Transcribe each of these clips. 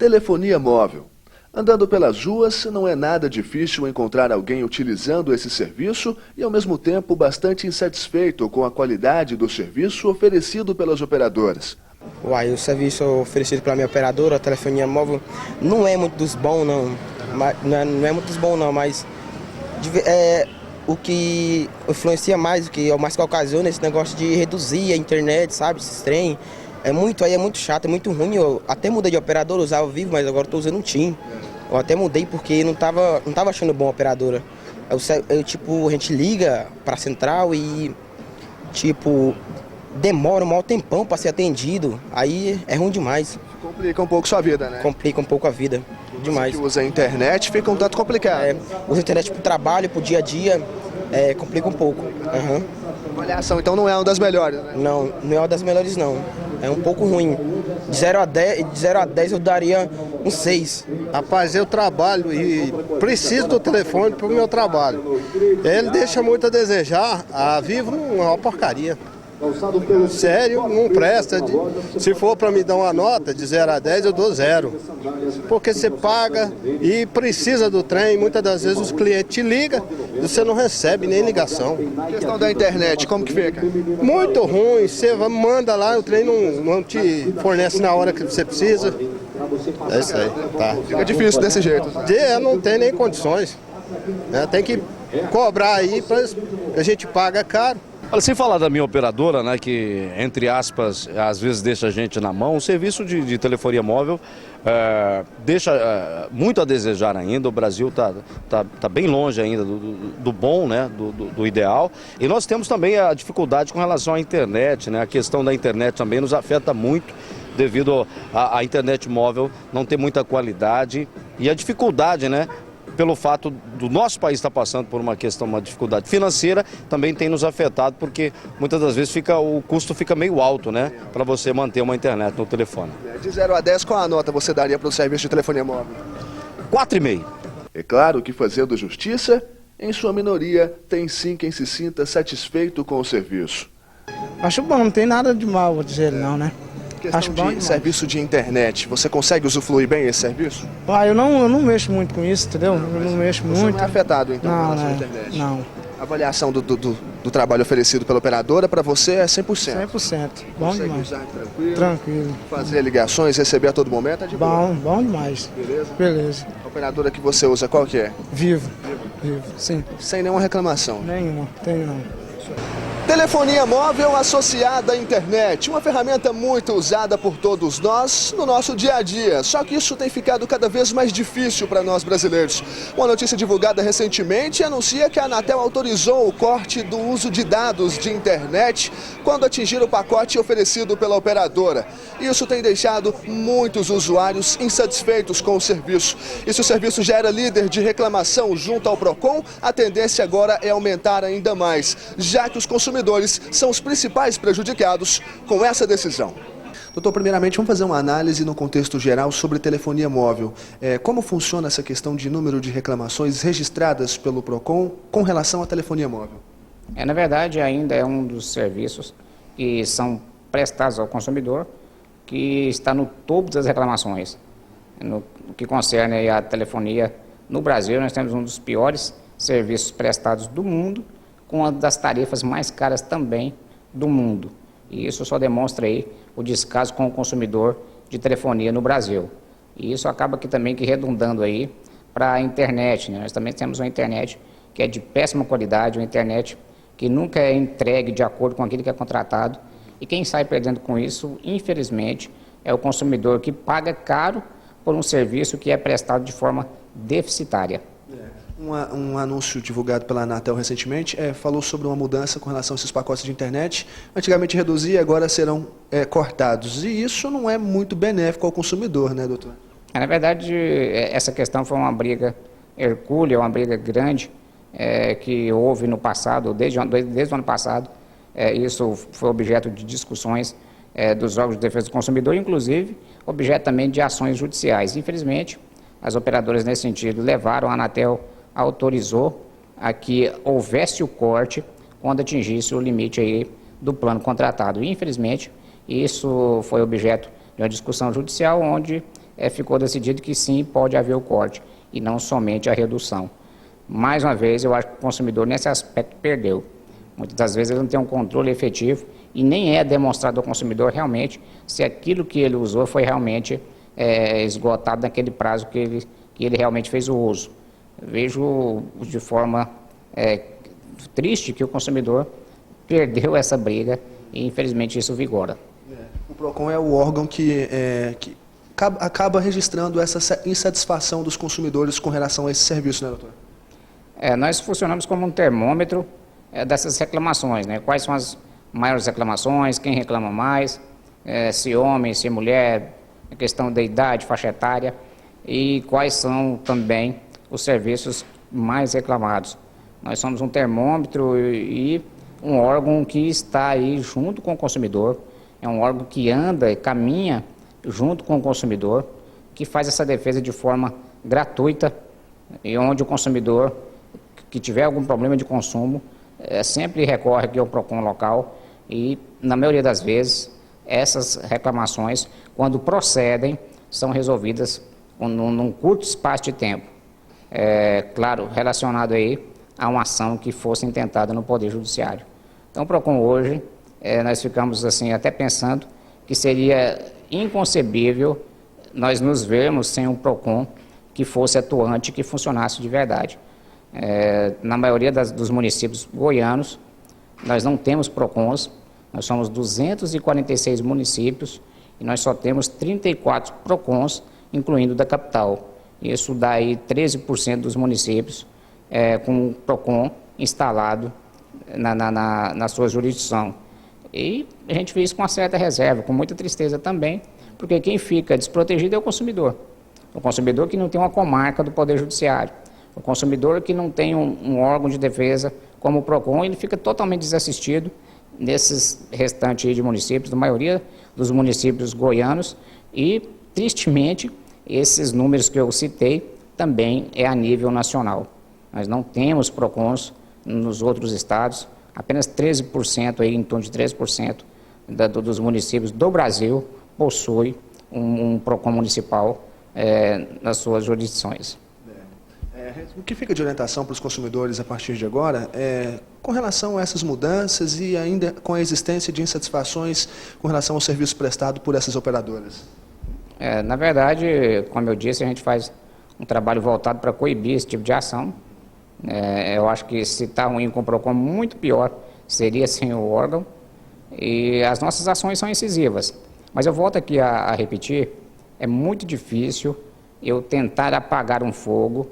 Telefonia móvel. Andando pelas ruas, não é nada difícil encontrar alguém utilizando esse serviço e, ao mesmo tempo, bastante insatisfeito com a qualidade do serviço oferecido pelas operadoras. O serviço oferecido pela minha operadora, a telefonia móvel, não é muito dos bons, não. Não é muito dos bons, não, mas o que influencia mais, o que é o mais que ocasiona esse negócio de reduzir a internet, sabe, esse trem. É muito chato, é muito ruim. Eu até mudei de operadora, usava o Vivo, mas agora estou usando um TIM. Eu até mudei porque não tava achando bom a operadora. Tipo, a gente liga para a central e, tipo, demora um maior tempão para ser atendido. Aí é ruim demais. Complica um pouco sua vida, né? Complica um pouco a vida, demais. Você que usa a internet, fica um tanto complicado. Usa a internet para o trabalho, para o dia a dia, complica um pouco. A avaliação, então, não é uma das melhores, né? Não é uma das melhores, não. É um pouco ruim. De 0 a 10 eu daria um 6. Rapaz, eu trabalho e preciso do telefone para o meu trabalho. Ele deixa muito a desejar. A Vivo é uma porcaria. Sério, não presta. Se for para me dar uma nota de 0 a 10, eu dou 0. Porque você paga e precisa do trem. Muitas das vezes os clientes te ligam e você não recebe nem ligação. A questão da internet, como que fica? Muito ruim. Você manda lá, o trem não te fornece na hora que você precisa. É isso aí, tá. Fica difícil desse jeito. Não tem nem condições. Tem que cobrar aí, a gente paga caro. Olha, sem falar da minha operadora, né, que, entre aspas, às vezes deixa a gente na mão, o serviço de telefonia móvel deixa muito a desejar ainda. O Brasil tá bem longe ainda do bom, né, do ideal. E nós temos também a dificuldade com relação à internet, né? A questão da internet também nos afeta muito, devido à internet móvel não ter muita qualidade e a dificuldade, né? Pelo fato do nosso país estar passando por uma dificuldade financeira, também tem nos afetado, porque muitas das vezes o custo fica meio alto, né, para você manter uma internet no telefone. De 0 a 10, qual a nota você daria para o serviço de telefonia móvel? 4,5. É claro que, fazendo justiça, em sua minoria, tem sim quem se sinta satisfeito com o serviço. Acho bom, não tem nada de mal, vou dizer não, né? Acho bom de serviço de internet, você consegue usufruir bem esse serviço? Eu não mexo muito com isso, entendeu? Eu não mexo muito. Você não é afetado, então, com relação à internet? Não. A avaliação do trabalho oferecido pela operadora, para você, é 100%? 100%. Bom consegue demais. usar tranquilo? Tranquilo. Fazer ligações, receber a todo momento, é de boa? Bom demais. Beleza? A operadora que você usa, qual que é? Vivo, sim. Sem nenhuma reclamação? Nenhuma, tenho não. Telefonia móvel associada à internet, uma ferramenta muito usada por todos nós no nosso dia a dia. Só que isso tem ficado cada vez mais difícil para nós brasileiros. Uma notícia divulgada recentemente anuncia que a Anatel autorizou o corte do uso de dados de internet quando atingir o pacote oferecido pela operadora. Isso tem deixado muitos usuários insatisfeitos com o serviço. E se o serviço já era líder de reclamação junto ao Procon, a tendência agora é aumentar ainda mais, já que os consumidores são os principais prejudicados com essa decisão. Doutor, primeiramente, vamos fazer uma análise no contexto geral sobre telefonia móvel. Como funciona essa questão de número de reclamações registradas pelo Procon com relação à telefonia móvel? Na verdade, ainda é um dos serviços que são prestados ao consumidor que está no topo das reclamações. No que concerne a telefonia, no Brasil, nós temos um dos piores serviços prestados do mundo, com uma das tarifas mais caras também do mundo. E isso só demonstra aí o descaso com o consumidor de telefonia no Brasil. E isso acaba também redundando aí para a internet, né? Nós também temos uma internet que é de péssima qualidade, uma internet que nunca é entregue de acordo com aquilo que é contratado. E quem sai perdendo com isso, infelizmente, é o consumidor que paga caro por um serviço que é prestado de forma deficitária. Um anúncio divulgado pela Anatel recentemente falou sobre uma mudança com relação a esses pacotes de internet. Antigamente reduzia, agora serão cortados. E isso não é muito benéfico ao consumidor, né, doutor? Na verdade, essa questão foi uma briga hercúlea, uma briga grande que houve no passado, desde o ano passado. Isso foi objeto de discussões dos órgãos de defesa do consumidor, inclusive objeto também de ações judiciais. Infelizmente, as operadoras nesse sentido levaram a Anatel, autorizou a que houvesse o corte quando atingisse o limite aí do plano contratado. Infelizmente, isso foi objeto de uma discussão judicial onde ficou decidido que sim, pode haver o corte, e não somente a redução. Mais uma vez, eu acho que o consumidor nesse aspecto perdeu. Muitas das vezes ele não tem um controle efetivo e nem é demonstrado ao consumidor realmente se aquilo que ele usou foi realmente esgotado naquele prazo que ele realmente fez o uso. Vejo de forma triste que o consumidor perdeu essa briga e infelizmente isso vigora. O PROCON é o órgão que acaba registrando essa insatisfação dos consumidores com relação a esse serviço, né, doutor? Nós funcionamos como um termômetro dessas reclamações, né? Quais são as maiores reclamações, quem reclama mais, se homem, se mulher, a questão da idade, faixa etária, e quais são também os serviços mais reclamados. Nós somos um termômetro e um órgão que está aí junto com o consumidor, é um órgão que anda e caminha junto com o consumidor, que faz essa defesa de forma gratuita, e onde o consumidor que tiver algum problema de consumo sempre recorre aqui ao PROCON local e, na maioria das vezes, essas reclamações, quando procedem, são resolvidas num curto espaço de tempo. Claro, relacionado aí a uma ação que fosse intentada no Poder Judiciário. Então, o PROCON hoje, nós ficamos assim até pensando que seria inconcebível nós nos vermos sem um PROCON que fosse atuante, que funcionasse de verdade. Na maioria dos municípios goianos, nós não temos PROCONs, nós somos 246 municípios e nós só temos 34 PROCONs, incluindo da capital. Isso dá aí 13% dos municípios com o PROCON instalado na sua jurisdição. E a gente vê isso com uma certa reserva, com muita tristeza também, porque quem fica desprotegido é o consumidor. O consumidor que não tem uma comarca do Poder Judiciário. O consumidor que não tem um órgão de defesa como o PROCON, ele fica totalmente desassistido nesses restantes de municípios, na maioria dos municípios goianos, e, tristemente, esses números que eu citei também é a nível nacional. Nós não temos PROCONs nos outros estados, apenas 13%, aí, em torno de 13% dos municípios do Brasil possui um PROCON municipal nas suas jurisdições. O que fica de orientação para os consumidores a partir de agora com relação a essas mudanças e ainda com a existência de insatisfações com relação ao serviço prestado por essas operadoras? Na verdade, como eu disse, a gente faz um trabalho voltado para coibir esse tipo de ação. Eu acho que se está ruim com o PROCON, muito pior seria sem o órgão. E as nossas ações são incisivas. Mas eu volto aqui a repetir, é muito difícil eu tentar apagar um fogo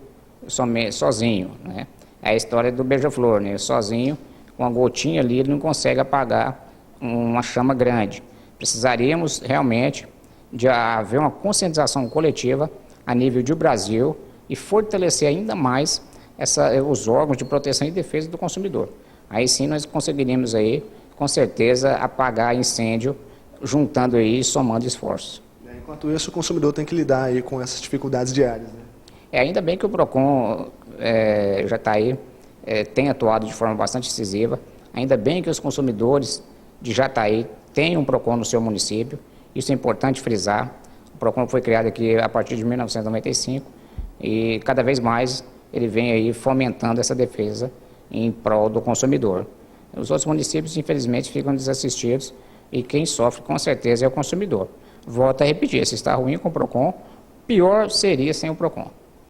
sozinho, né? É a história do beija-flor, né? Sozinho, com uma gotinha ali, ele não consegue apagar uma chama grande. Precisaríamos realmente de haver uma conscientização coletiva a nível de Brasil e fortalecer ainda mais os órgãos de proteção e defesa do consumidor. Aí sim nós conseguiríamos aí, com certeza, apagar incêndio, juntando aí e somando esforços. Enquanto isso, o consumidor tem que lidar aí com essas dificuldades diárias, né? Ainda bem que o PROCON já está aí, tem atuado de forma bastante decisiva. Ainda bem que os consumidores de Jataí têm um PROCON no seu município. Isso é importante frisar. O PROCON foi criado aqui a partir de 1995 e cada vez mais ele vem aí fomentando essa defesa em prol do consumidor. Os outros municípios, infelizmente, ficam desassistidos e quem sofre com certeza é o consumidor. Volto a repetir, se está ruim com o PROCON, pior seria sem o PROCON.